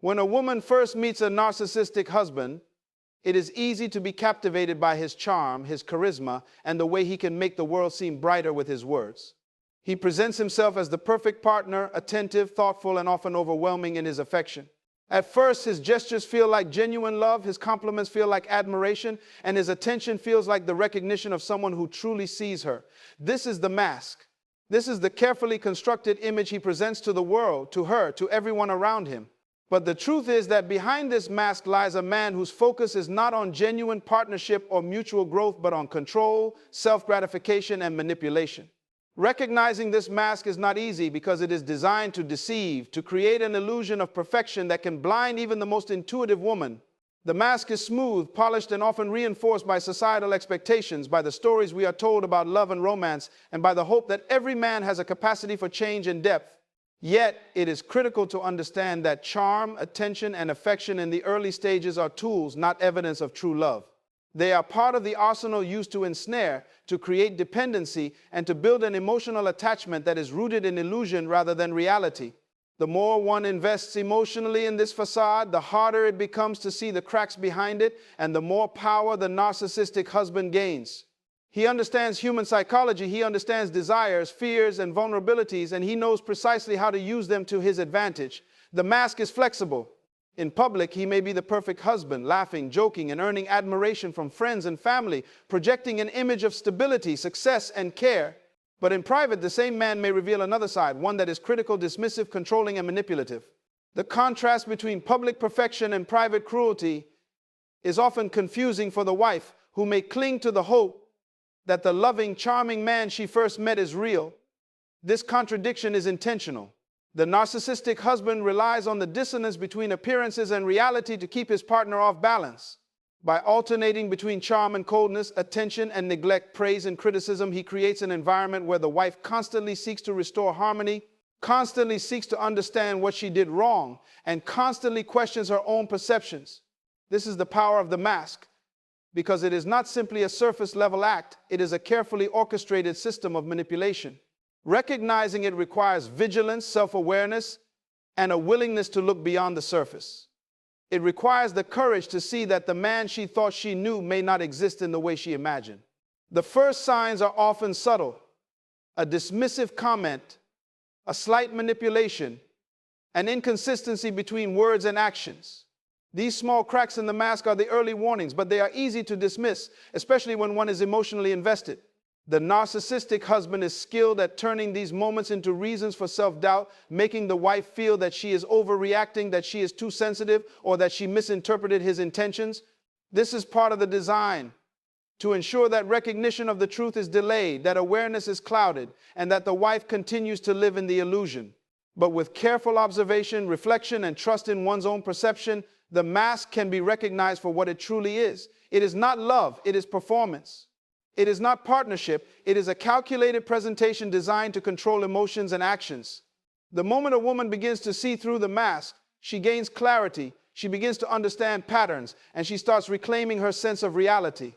When a woman first meets a narcissistic husband, it is easy to be captivated by his charm, his charisma, and the way he can make the world seem brighter with his words. He presents himself as the perfect partner, attentive, thoughtful, and often overwhelming in his affection. At first, his gestures feel like genuine love, his compliments feel like admiration, and his attention feels like the recognition of someone who truly sees her. This is the mask. This is the carefully constructed image he presents to the world, to her, to everyone around him. But the truth is that behind this mask lies a man whose focus is not on genuine partnership or mutual growth, but on control, self-gratification, and manipulation. Recognizing this mask is not easy because it is designed to deceive, to create an illusion of perfection that can blind even the most intuitive woman. The mask is smooth, polished, and often reinforced by societal expectations, by the stories we are told about love and romance, and by the hope that every man has a capacity for change and depth. Yet, it is critical to understand that charm, attention, and affection in the early stages are tools, not evidence of true love. They are part of the arsenal used to ensnare, to create dependency, and to build an emotional attachment that is rooted in illusion rather than reality. The more one invests emotionally in this facade, the harder it becomes to see the cracks behind it, and the more power the narcissistic husband gains. He understands human psychology, he understands desires, fears, and vulnerabilities, and he knows precisely how to use them to his advantage. The mask is flexible. In public, he may be the perfect husband, laughing, joking, and earning admiration from friends and family, projecting an image of stability, success, and care. But in private, the same man may reveal another side, one that is critical, dismissive, controlling, and manipulative. The contrast between public perfection and private cruelty is often confusing for the wife, who may cling to the hope that the loving, charming man she first met is real. This contradiction is intentional. The narcissistic husband relies on the dissonance between appearances and reality to keep his partner off balance. By alternating between charm and coldness, attention and neglect, praise and criticism, he creates an environment where the wife constantly seeks to restore harmony, constantly seeks to understand what she did wrong, and constantly questions her own perceptions. This is the power of the mask, because it is not simply a surface-level act, it is a carefully orchestrated system of manipulation. Recognizing it requires vigilance, self-awareness, and a willingness to look beyond the surface. It requires the courage to see that the man she thought she knew may not exist in the way she imagined. The first signs are often subtle: a dismissive comment, a slight manipulation, an inconsistency between words and actions. These small cracks in the mask are the early warnings, but they are easy to dismiss, especially when one is emotionally invested. The narcissistic husband is skilled at turning these moments into reasons for self-doubt, making the wife feel that she is overreacting, that she is too sensitive, or that she misinterpreted his intentions. This is part of the design, to ensure that recognition of the truth is delayed, that awareness is clouded, and that the wife continues to live in the illusion. But with careful observation, reflection, and trust in one's own perception, the mask can be recognized for what it truly is. It is not love, it is performance. It is not partnership, it is a calculated presentation designed to control emotions and actions. The moment a woman begins to see through the mask, she gains clarity, she begins to understand patterns, and she starts reclaiming her sense of reality.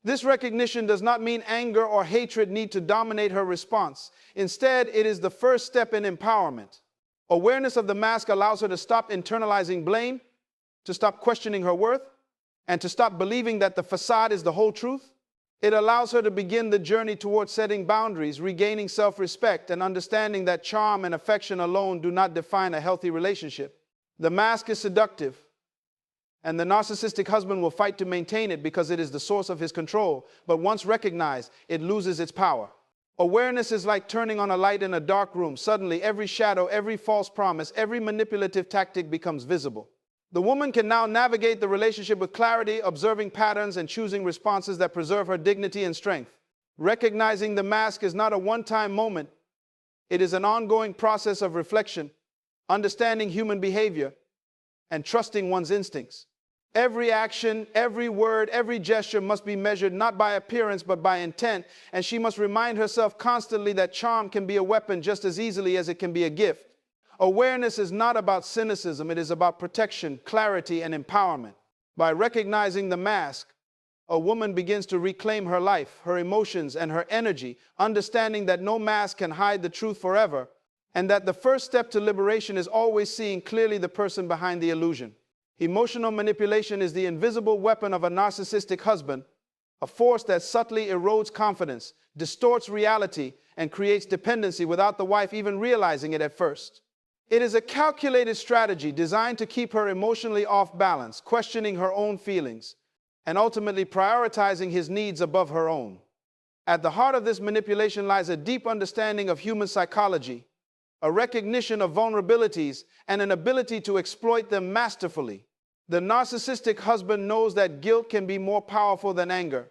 This recognition does not mean anger or hatred need to dominate her response. Instead, it is the first step in empowerment. Awareness of the mask allows her to stop internalizing blame, to stop questioning her worth, and to stop believing that the facade is the whole truth. It allows her to begin the journey towards setting boundaries, regaining self-respect, and understanding that charm and affection alone do not define a healthy relationship. The mask is seductive, and the narcissistic husband will fight to maintain it because it is the source of his control. But once recognized, it loses its power. Awareness is like turning on a light in a dark room. Suddenly, every shadow, every false promise, every manipulative tactic becomes visible. The woman can now navigate the relationship with clarity, observing patterns and choosing responses that preserve her dignity and strength. Recognizing the mask is not a one-time moment. It is an ongoing process of reflection, understanding human behavior, and trusting one's instincts. Every action, every word, every gesture must be measured not by appearance but by intent, and she must remind herself constantly that charm can be a weapon just as easily as it can be a gift. Awareness is not about cynicism, it is about protection, clarity, and empowerment. By recognizing the mask, a woman begins to reclaim her life, her emotions, and her energy, understanding that no mask can hide the truth forever, and that the first step to liberation is always seeing clearly the person behind the illusion. Emotional manipulation is the invisible weapon of a narcissistic husband, a force that subtly erodes confidence, distorts reality, and creates dependency without the wife even realizing it at first. It is a calculated strategy designed to keep her emotionally off balance, questioning her own feelings, and ultimately prioritizing his needs above her own. At the heart of this manipulation lies a deep understanding of human psychology, a recognition of vulnerabilities, and an ability to exploit them masterfully. The narcissistic husband knows that guilt can be more powerful than anger,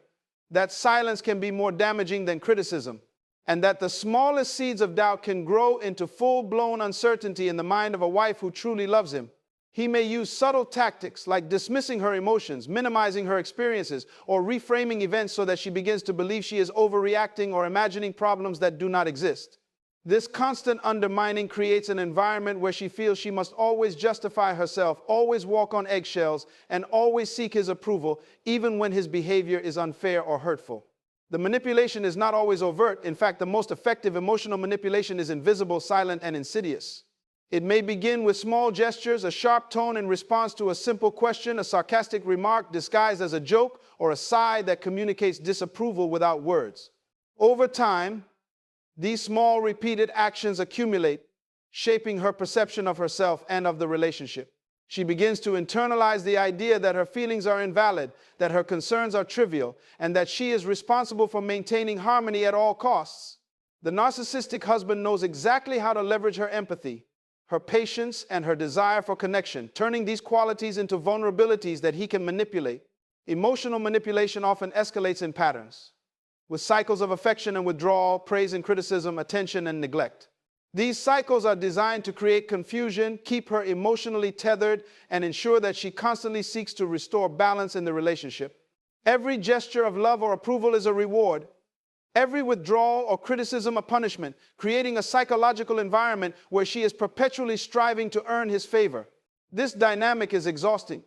that silence can be more damaging than criticism, and that the smallest seeds of doubt can grow into full-blown uncertainty in the mind of a wife who truly loves him. He may use subtle tactics like dismissing her emotions, minimizing her experiences, or reframing events so that she begins to believe she is overreacting or imagining problems that do not exist. This constant undermining creates an environment where she feels she must always justify herself, always walk on eggshells, and always seek his approval, even when his behavior is unfair or hurtful. The manipulation is not always overt. In fact, the most effective emotional manipulation is invisible, silent, and insidious. It may begin with small gestures, a sharp tone in response to a simple question, a sarcastic remark disguised as a joke, or a sigh that communicates disapproval without words. Over time, these small, repeated actions accumulate, shaping her perception of herself and of the relationship. She begins to internalize the idea that her feelings are invalid, that her concerns are trivial, and that she is responsible for maintaining harmony at all costs. The narcissistic husband knows exactly how to leverage her empathy, her patience, and her desire for connection, turning these qualities into vulnerabilities that he can manipulate. Emotional manipulation often escalates in patterns, with cycles of affection and withdrawal, praise and criticism, attention and neglect. These cycles are designed to create confusion, keep her emotionally tethered, and ensure that she constantly seeks to restore balance in the relationship. Every gesture of love or approval is a reward. Every withdrawal or criticism a punishment, creating a psychological environment where she is perpetually striving to earn his favor. This dynamic is exhausting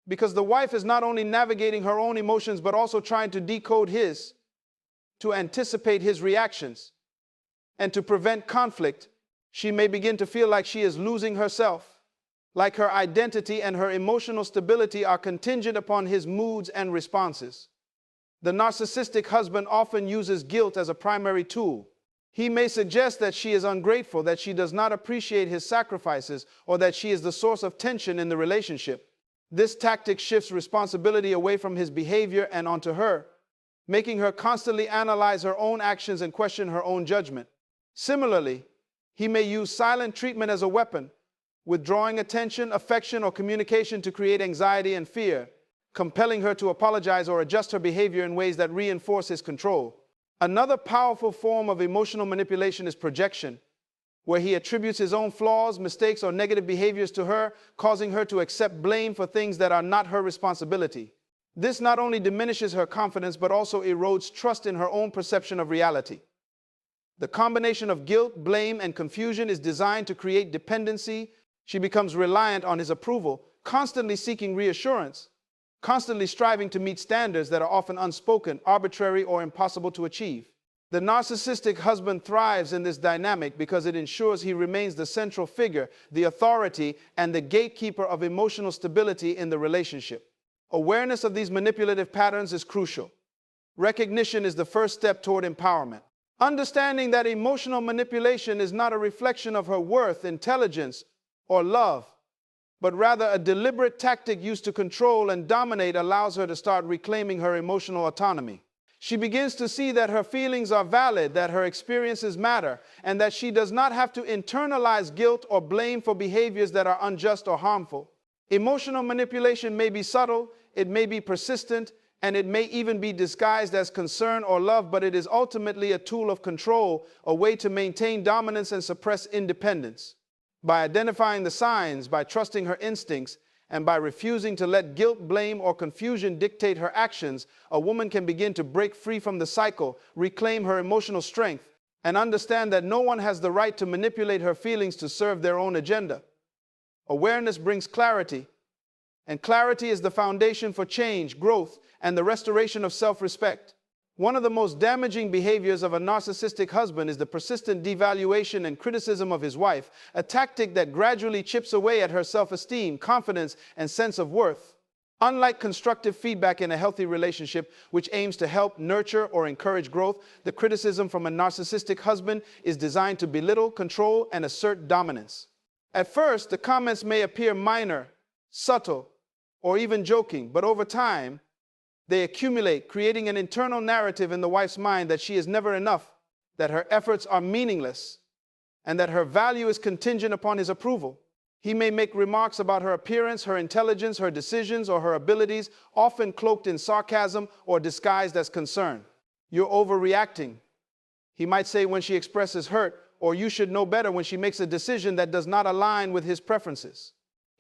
because the wife is not only navigating her own emotions but also trying to decode his, to anticipate his reactions, and to prevent conflict. She may begin to feel like she is losing herself, like her identity and her emotional stability are contingent upon his moods and responses. The narcissistic husband often uses guilt as a primary tool. He may suggest that she is ungrateful, that she does not appreciate his sacrifices, or that she is the source of tension in the relationship. This tactic shifts responsibility away from his behavior and onto her, making her constantly analyze her own actions and question her own judgment. Similarly, he may use silent treatment as a weapon, withdrawing attention, affection, or communication to create anxiety and fear, compelling her to apologize or adjust her behavior in ways that reinforce his control. Another powerful form of emotional manipulation is projection, where he attributes his own flaws, mistakes, or negative behaviors to her, causing her to accept blame for things that are not her responsibility. This not only diminishes her confidence, but also erodes trust in her own perception of reality. The combination of guilt, blame, and confusion is designed to create dependency. She becomes reliant on his approval, constantly seeking reassurance, constantly striving to meet standards that are often unspoken, arbitrary, or impossible to achieve. The narcissistic husband thrives in this dynamic because it ensures he remains the central figure, the authority, and the gatekeeper of emotional stability in the relationship. Awareness of these manipulative patterns is crucial. Recognition is the first step toward empowerment. Understanding that emotional manipulation is not a reflection of her worth, intelligence, or love, but rather a deliberate tactic used to control and dominate allows her to start reclaiming her emotional autonomy. She begins to see that her feelings are valid, that her experiences matter, and that she does not have to internalize guilt or blame for behaviors that are unjust or harmful. Emotional manipulation may be subtle, it may be persistent, and it may even be disguised as concern or love, but it is ultimately a tool of control, a way to maintain dominance and suppress independence. By identifying the signs, by trusting her instincts, and by refusing to let guilt, blame, or confusion dictate her actions, a woman can begin to break free from the cycle, reclaim her emotional strength, and understand that no one has the right to manipulate her feelings to serve their own agenda. Awareness brings clarity, and clarity is the foundation for change, growth, and the restoration of self-respect. One of the most damaging behaviors of a narcissistic husband is the persistent devaluation and criticism of his wife, a tactic that gradually chips away at her self-esteem, confidence, and sense of worth. Unlike constructive feedback in a healthy relationship, which aims to help, nurture, or encourage growth, the criticism from a narcissistic husband is designed to belittle, control, and assert dominance. At first, the comments may appear minor, subtle, or even joking, but over time, they accumulate, creating an internal narrative in the wife's mind that she is never enough, that her efforts are meaningless, and that her value is contingent upon his approval. He may make remarks about her appearance, her intelligence, her decisions, or her abilities, often cloaked in sarcasm or disguised as concern. "You're overreacting," he might say when she expresses hurt, or "you should know better," when she makes a decision that does not align with his preferences.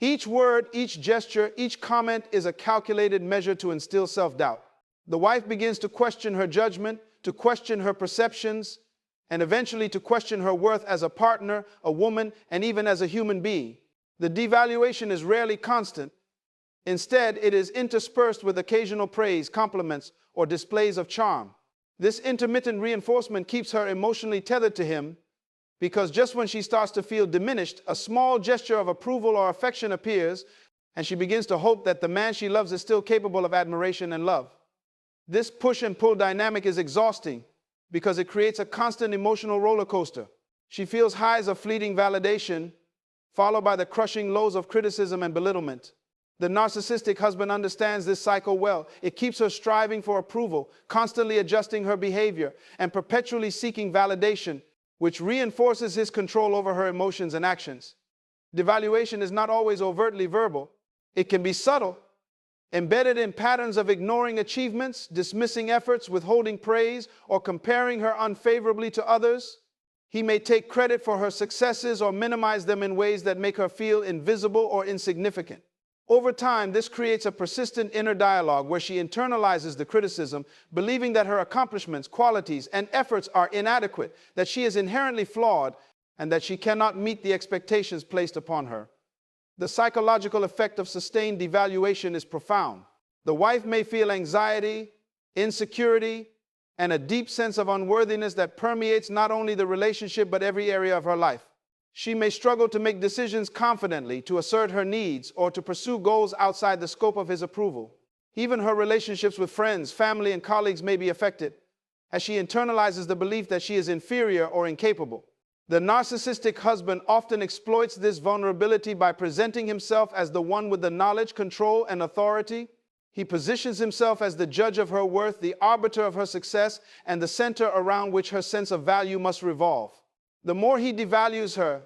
Each word, each gesture, each comment is a calculated measure to instill self-doubt. The wife begins to question her judgment, to question her perceptions, and eventually to question her worth as a partner, a woman, and even as a human being. The devaluation is rarely constant. Instead, it is interspersed with occasional praise, compliments, or displays of charm. This intermittent reinforcement keeps her emotionally tethered to him, because just when she starts to feel diminished, a small gesture of approval or affection appears, and she begins to hope that the man she loves is still capable of admiration and love. This push and pull dynamic is exhausting because it creates a constant emotional roller coaster. She feels highs of fleeting validation, followed by the crushing lows of criticism and belittlement. The narcissistic husband understands this cycle well. It keeps her striving for approval, constantly adjusting her behavior, and perpetually seeking validation, which reinforces his control over her emotions and actions. Devaluation is not always overtly verbal. It can be subtle, embedded in patterns of ignoring achievements, dismissing efforts, withholding praise, or comparing her unfavorably to others. He may take credit for her successes or minimize them in ways that make her feel invisible or insignificant. Over time, this creates a persistent inner dialogue where she internalizes the criticism, believing that her accomplishments, qualities, and efforts are inadequate, that she is inherently flawed, and that she cannot meet the expectations placed upon her. The psychological effect of sustained devaluation is profound. The wife may feel anxiety, insecurity, and a deep sense of unworthiness that permeates not only the relationship but every area of her life. She may struggle to make decisions confidently, to assert her needs, or to pursue goals outside the scope of his approval. Even her relationships with friends, family, and colleagues may be affected, as she internalizes the belief that she is inferior or incapable. The narcissistic husband often exploits this vulnerability by presenting himself as the one with the knowledge, control, and authority. He positions himself as the judge of her worth, the arbiter of her success, and the center around which her sense of value must revolve. The more he devalues her,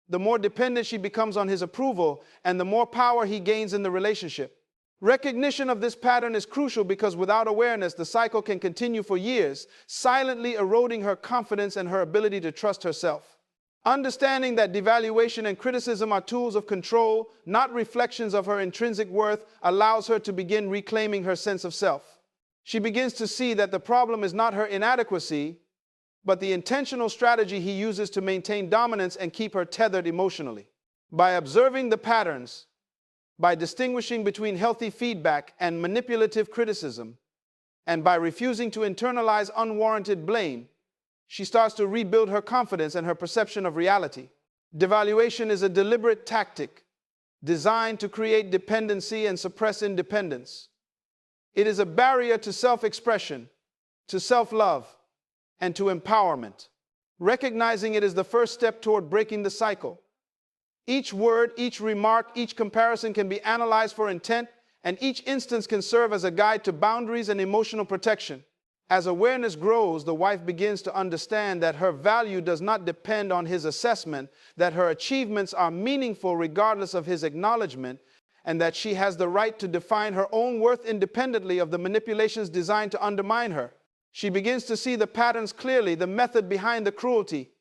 the more dependent she becomes on his approval, and the more power he gains in the relationship. Recognition of this pattern is crucial because without awareness, the cycle can continue for years, silently eroding her confidence and her ability to trust herself. Understanding that devaluation and criticism are tools of control, not reflections of her intrinsic worth, allows her to begin reclaiming her sense of self. She begins to see that the problem is not her inadequacy, but the intentional strategy he uses to maintain dominance and keep her tethered emotionally. By observing the patterns, by distinguishing between healthy feedback and manipulative criticism, and by refusing to internalize unwarranted blame, she starts to rebuild her confidence and her perception of reality. Devaluation is a deliberate tactic designed to create dependency and suppress independence. It is a barrier to self-expression, to self-love, and to empowerment. Recognizing it is the first step toward breaking the cycle. Each word, each remark, each comparison can be analyzed for intent, and each instance can serve as a guide to boundaries and emotional protection. As awareness grows, the wife begins to understand that her value does not depend on his assessment, that her achievements are meaningful regardless of his acknowledgement, and that she has the right to define her own worth independently of the manipulations designed to undermine her. She begins to see the patterns clearly, the method behind the cruelty,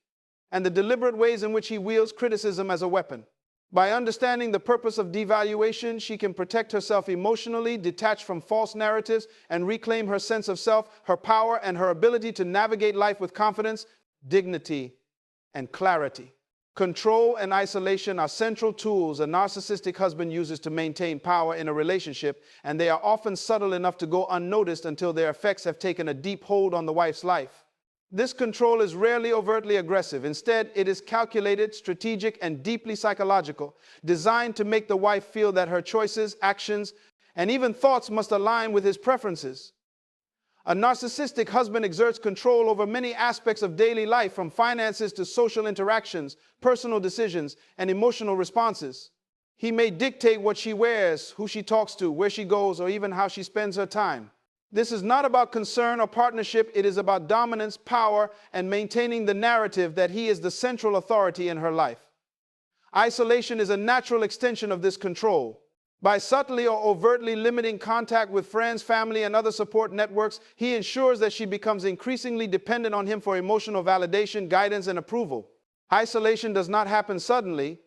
and the deliberate ways in which he wields criticism as a weapon. By understanding the purpose of devaluation, she can protect herself emotionally, detach from false narratives, and reclaim her sense of self, her power, and her ability to navigate life with confidence, dignity, and clarity. Control and isolation are central tools a narcissistic husband uses to maintain power in a relationship, and they are often subtle enough to go unnoticed until their effects have taken a deep hold on the wife's life. This control is rarely overtly aggressive. Instead, it is calculated, strategic, and deeply psychological, designed to make the wife feel that her choices, actions, and even thoughts must align with his preferences. A narcissistic husband exerts control over many aspects of daily life, from finances to social interactions, personal decisions, and emotional responses. He may dictate what she wears, who she talks to, where she goes, or even how she spends her time. This is not about concern or partnership. It is about dominance, power, and maintaining the narrative that he is the central authority in her life. Isolation is a natural extension of this control. By subtly or overtly limiting contact with friends, family, and other support networks, he ensures that she becomes increasingly dependent on him for emotional validation, guidance, and approval. Isolation does not happen suddenly.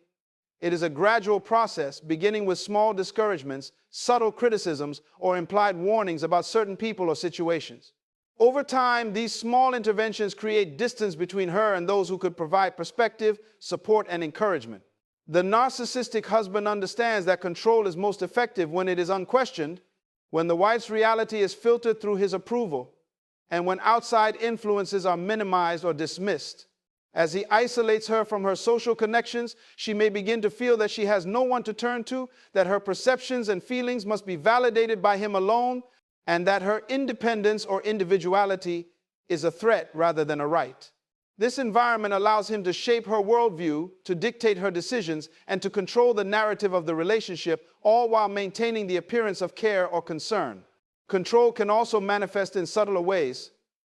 It is a gradual process, beginning with small discouragements, subtle criticisms, or implied warnings about certain people or situations. Over time, these small interventions create distance between her and those who could provide perspective, support, and encouragement. The narcissistic husband understands that control is most effective when it is unquestioned, when the wife's reality is filtered through his approval, and when outside influences are minimized or dismissed. As he isolates her from her social connections, she may begin to feel that she has no one to turn to, that her perceptions and feelings must be validated by him alone, and that her independence or individuality is a threat rather than a right. This environment allows him to shape her worldview, to dictate her decisions, and to control the narrative of the relationship, all while maintaining the appearance of care or concern. Control can also manifest in subtler ways,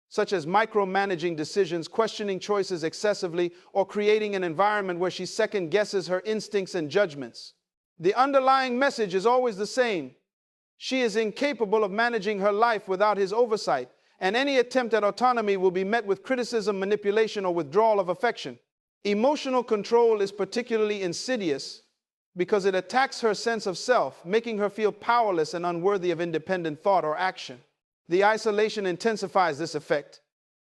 such as micromanaging decisions, questioning choices excessively, or creating an environment where she second-guesses her instincts and judgments. The underlying message is always the same. She is incapable of managing her life without his oversight, and any attempt at autonomy will be met with criticism, manipulation, or withdrawal of affection. Emotional control is particularly insidious because it attacks her sense of self, making her feel powerless and unworthy of independent thought or action. The isolation intensifies this effect,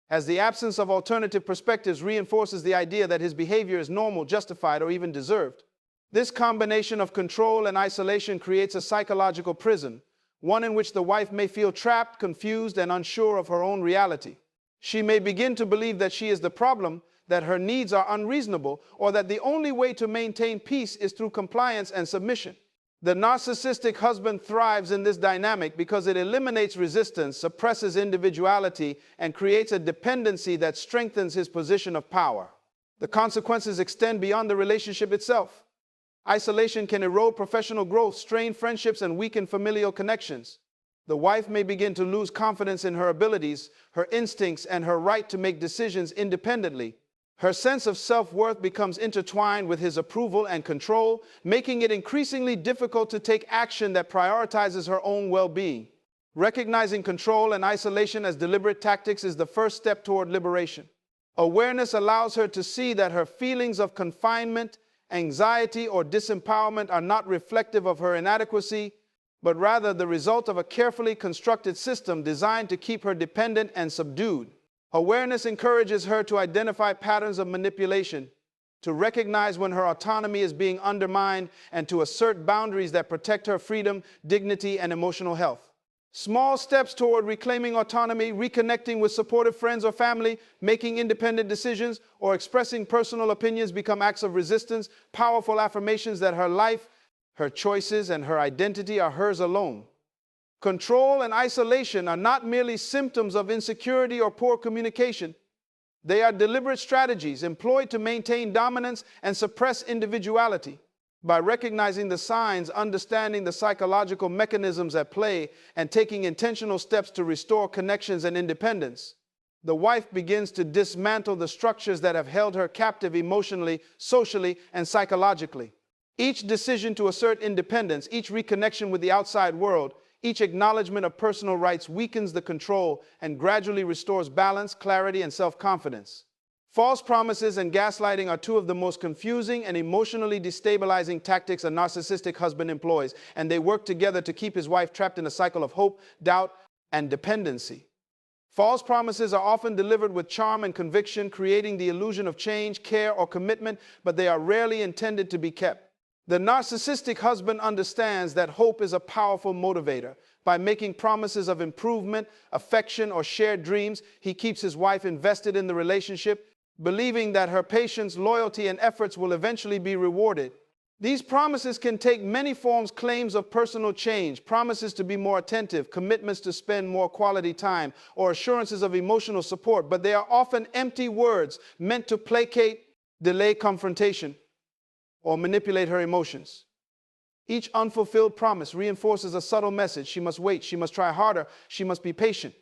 as the absence of alternative perspectives reinforces the idea that his behavior is normal, justified, or even deserved. This combination of control and isolation creates a psychological prison, one in which the wife may feel trapped, confused, and unsure of her own reality. She may begin to believe that she is the problem, that her needs are unreasonable, or that the only way to maintain peace is through compliance and submission. The narcissistic husband thrives in this dynamic because it eliminates resistance, suppresses individuality, and creates a dependency that strengthens his position of power. The consequences extend beyond the relationship itself. Isolation can erode professional growth, strain friendships, and weaken familial connections. The wife may begin to lose confidence in her abilities, her instincts, and her right to make decisions independently. Her sense of self-worth becomes intertwined with his approval and control, making it increasingly difficult to take action that prioritizes her own well-being. Recognizing control and isolation as deliberate tactics is the first step toward liberation. Awareness allows her to see that her feelings of confinement, anxiety, or disempowerment are not reflective of her inadequacy, but rather the result of a carefully constructed system designed to keep her dependent and subdued. Awareness encourages her to identify patterns of manipulation, to recognize when her autonomy is being undermined, and to assert boundaries that protect her freedom, dignity, and emotional health. Small steps toward reclaiming autonomy, reconnecting with supportive friends or family, making independent decisions, or expressing personal opinions become acts of resistance, powerful affirmations that her life, her choices, and her identity are hers alone. Control and isolation are not merely symptoms of insecurity or poor communication. They are deliberate strategies employed to maintain dominance and suppress individuality. By recognizing the signs, understanding the psychological mechanisms at play, and taking intentional steps to restore connections and independence, the wife begins to dismantle the structures that have held her captive emotionally, socially, and psychologically. Each decision to assert independence, each reconnection with the outside world, each acknowledgement of personal rights weakens the control and gradually restores balance, clarity, and self-confidence. False promises and gaslighting are two of the most confusing and emotionally destabilizing tactics a narcissistic husband employs, and they work together to keep his wife trapped in a cycle of hope, doubt, and dependency. False promises are often delivered with charm and conviction, creating the illusion of change, care, or commitment, but they are rarely intended to be kept. The narcissistic husband understands that hope is a powerful motivator. By making promises of improvement, affection, or shared dreams, he keeps his wife invested in the relationship, believing that her patience, loyalty, and efforts will eventually be rewarded. These promises can take many forms: claims of personal change, promises to be more attentive, commitments to spend more quality time, or assurances of emotional support, but they are often empty words meant to placate, delay confrontation, or manipulate her emotions. Each unfulfilled promise reinforces a subtle message: she must wait, she must try harder, she must be patient.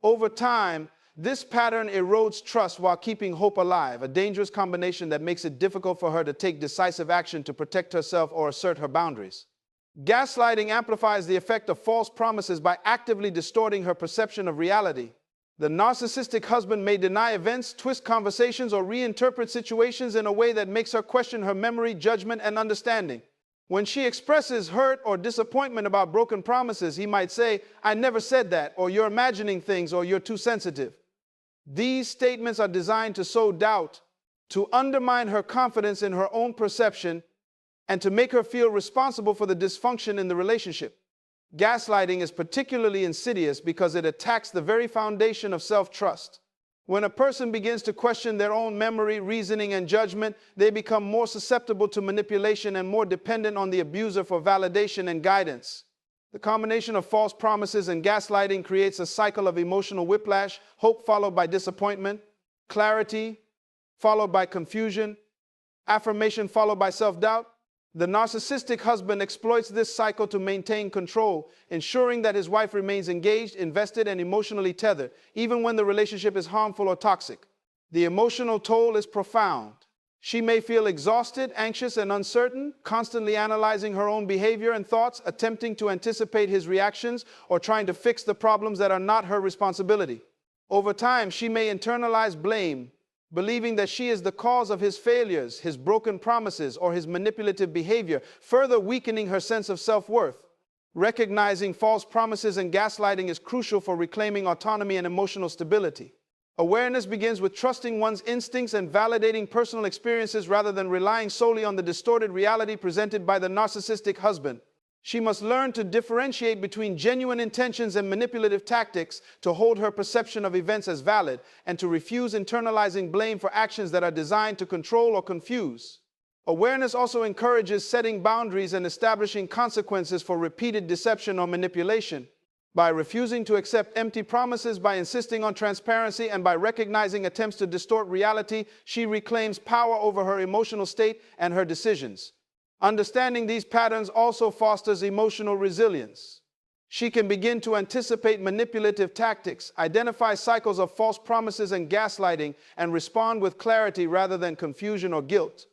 Over time, this pattern erodes trust while keeping hope alive, a dangerous combination that makes it difficult for her to take decisive action to protect herself or assert her boundaries. Gaslighting amplifies the effect of false promises by actively distorting her perception of reality. The narcissistic husband may deny events, twist conversations, or reinterpret situations in a way that makes her question her memory, judgment, and understanding. When she expresses hurt or disappointment about broken promises, he might say, "I never said that," or "You're imagining things," or "You're too sensitive." These statements are designed to sow doubt, to undermine her confidence in her own perception, and to make her feel responsible for the dysfunction in the relationship. Gaslighting is particularly insidious because it attacks the very foundation of self-trust. When a person begins to question their own memory, reasoning, and judgment, they become more susceptible to manipulation and more dependent on the abuser for validation and guidance. The combination of false promises and gaslighting creates a cycle of emotional whiplash: hope followed by disappointment, clarity followed by confusion, affirmation followed by self-doubt. The narcissistic husband exploits this cycle to maintain control, ensuring that his wife remains engaged, invested, and emotionally tethered, even when the relationship is harmful or toxic. The emotional toll is profound. She may feel exhausted, anxious, and uncertain, constantly analyzing her own behavior and thoughts, attempting to anticipate his reactions, or trying to fix the problems that are not her responsibility. Over time, she may internalize blame, believing that she is the cause of his failures, his broken promises, or his manipulative behavior, further weakening her sense of self-worth. Recognizing false promises and gaslighting is crucial for reclaiming autonomy and emotional stability. Awareness begins with trusting one's instincts and validating personal experiences rather than relying solely on the distorted reality presented by the narcissistic husband. She must learn to differentiate between genuine intentions and manipulative tactics, to hold her perception of events as valid, and to refuse internalizing blame for actions that are designed to control or confuse. Awareness also encourages setting boundaries and establishing consequences for repeated deception or manipulation. By refusing to accept empty promises, by insisting on transparency, and by recognizing attempts to distort reality, she reclaims power over her emotional state and her decisions. Understanding these patterns also fosters emotional resilience. She can begin to anticipate manipulative tactics, identify cycles of false promises and gaslighting, and respond with clarity rather than confusion or guilt.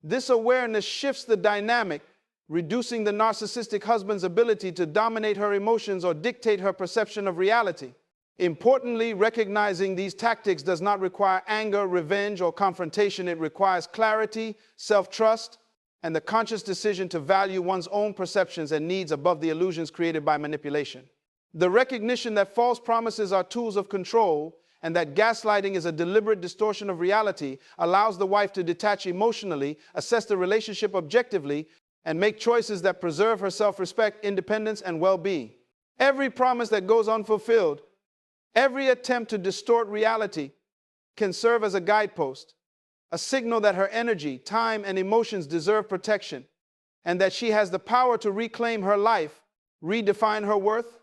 This awareness shifts the dynamic, reducing the narcissistic husband's ability to dominate her emotions or dictate her perception of reality. Importantly, recognizing these tactics does not require anger, revenge, or confrontation. It requires clarity, self-trust, and the conscious decision to value one's own perceptions and needs above the illusions created by manipulation. The recognition that false promises are tools of control and that gaslighting is a deliberate distortion of reality allows the wife to detach emotionally, assess the relationship objectively, and make choices that preserve her self-respect, independence, and well-being. Every promise that goes unfulfilled, every attempt to distort reality, can serve as a guidepost, a signal that her energy, time, and emotions deserve protection, and that she has the power to reclaim her life, redefine her worth,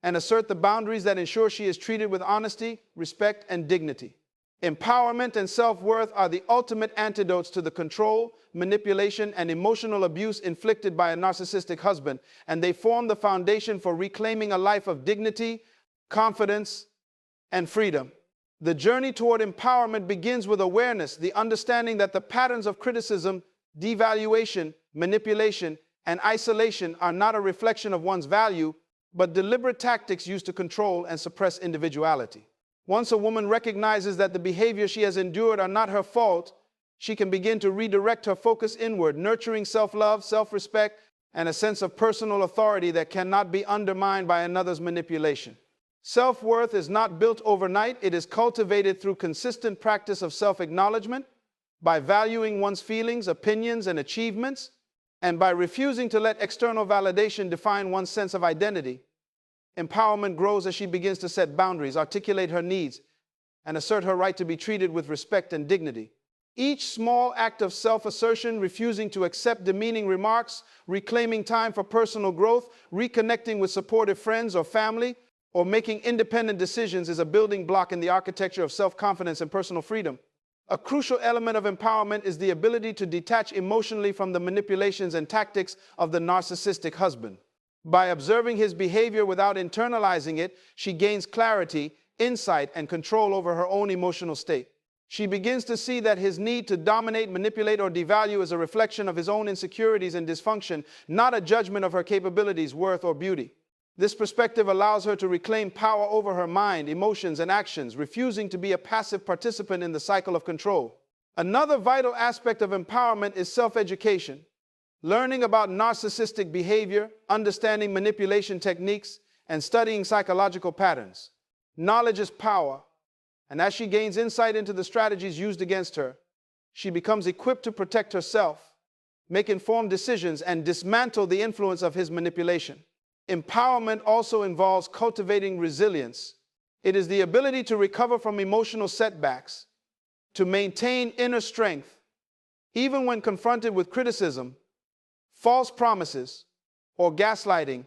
and assert the boundaries that ensure she is treated with honesty, respect, and dignity. Empowerment and self-worth are the ultimate antidotes to the control, manipulation, and emotional abuse inflicted by a narcissistic husband, and they form the foundation for reclaiming a life of dignity, confidence, and freedom. The journey toward empowerment begins with awareness, the understanding that the patterns of criticism, devaluation, manipulation, and isolation are not a reflection of one's value, but deliberate tactics used to control and suppress individuality. Once a woman recognizes that the behavior she has endured are not her fault, she can begin to redirect her focus inward, nurturing self-love, self-respect, and a sense of personal authority that cannot be undermined by another's manipulation. Self-worth is not built overnight. It is cultivated through consistent practice of self-acknowledgement, by valuing one's feelings, opinions, and achievements, and by refusing to let external validation define one's sense of identity. Empowerment grows as she begins to set boundaries, articulate her needs, and assert her right to be treated with respect and dignity. Each small act of self-assertion, refusing to accept demeaning remarks, reclaiming time for personal growth, reconnecting with supportive friends or family, or making independent decisions is a building block in the architecture of self-confidence and personal freedom. A crucial element of empowerment is the ability to detach emotionally from the manipulations and tactics of the narcissistic husband. By observing his behavior without internalizing it, she gains clarity, insight, and control over her own emotional state. She begins to see that his need to dominate, manipulate, or devalue is a reflection of his own insecurities and dysfunction, not a judgment of her capabilities, worth, or beauty. This perspective allows her to reclaim power over her mind, emotions, and actions, refusing to be a passive participant in the cycle of control. Another vital aspect of empowerment is self-education. Learning about narcissistic behavior, understanding manipulation techniques, and studying psychological patterns. Knowledge is power, and as she gains insight into the strategies used against her, she becomes equipped to protect herself, make informed decisions, and dismantle the influence of his manipulation. Empowerment also involves cultivating resilience. It is the ability to recover from emotional setbacks, to maintain inner strength, even when confronted with criticism, false promises, or gaslighting,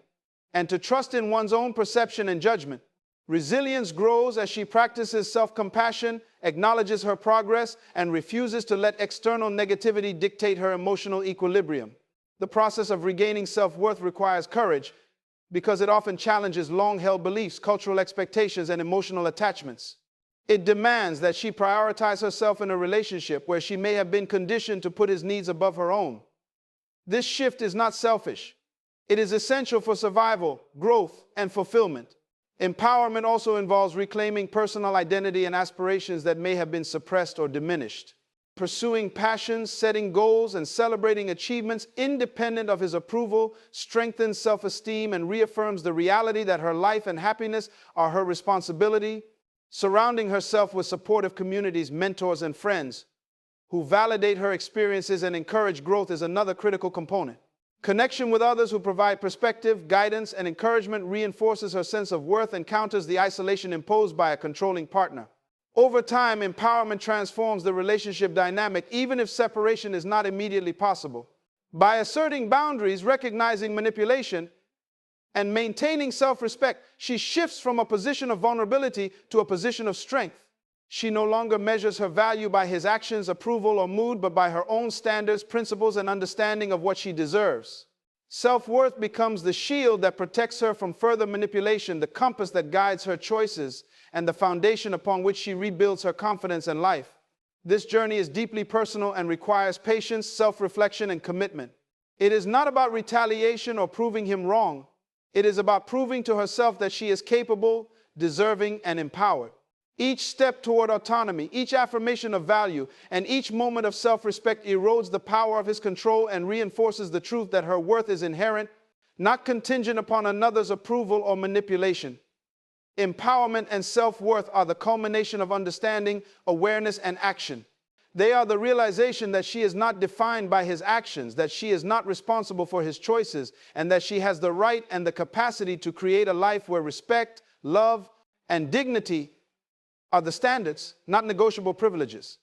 and to trust in one's own perception and judgment. Resilience grows as she practices self-compassion, acknowledges her progress, and refuses to let external negativity dictate her emotional equilibrium. The process of regaining self-worth requires courage, because it often challenges long-held beliefs, cultural expectations, and emotional attachments. It demands that she prioritize herself in a relationship where she may have been conditioned to put his needs above her own. This shift is not selfish. It is essential for survival, growth, and fulfillment. Empowerment also involves reclaiming personal identity and aspirations that may have been suppressed or diminished. Pursuing passions, setting goals, and celebrating achievements independent of his approval strengthens self-esteem and reaffirms the reality that her life and happiness are her responsibility. Surrounding herself with supportive communities, mentors, and friends who validate her experiences and encourage growth is another critical component. Connection with others who provide perspective, guidance, and encouragement reinforces her sense of worth and counters the isolation imposed by a controlling partner. Over time, empowerment transforms the relationship dynamic, even if separation is not immediately possible. By asserting boundaries, recognizing manipulation, and maintaining self-respect, she shifts from a position of vulnerability to a position of strength. She no longer measures her value by his actions, approval, or mood, but by her own standards, principles, and understanding of what she deserves. Self-worth becomes the shield that protects her from further manipulation, the compass that guides her choices, and the foundation upon which she rebuilds her confidence and life. This journey is deeply personal and requires patience, self-reflection, and commitment. It is not about retaliation or proving him wrong. It is about proving to herself that she is capable, deserving, and empowered. Each step toward autonomy, each affirmation of value, and each moment of self-respect erodes the power of his control and reinforces the truth that her worth is inherent, not contingent upon another's approval or manipulation. Empowerment and self-worth are the culmination of understanding, awareness, and action. They are the realization that she is not defined by his actions, that she is not responsible for his choices, and that she has the right and the capacity to create a life where respect, love, and dignity are the standards, not negotiable privileges.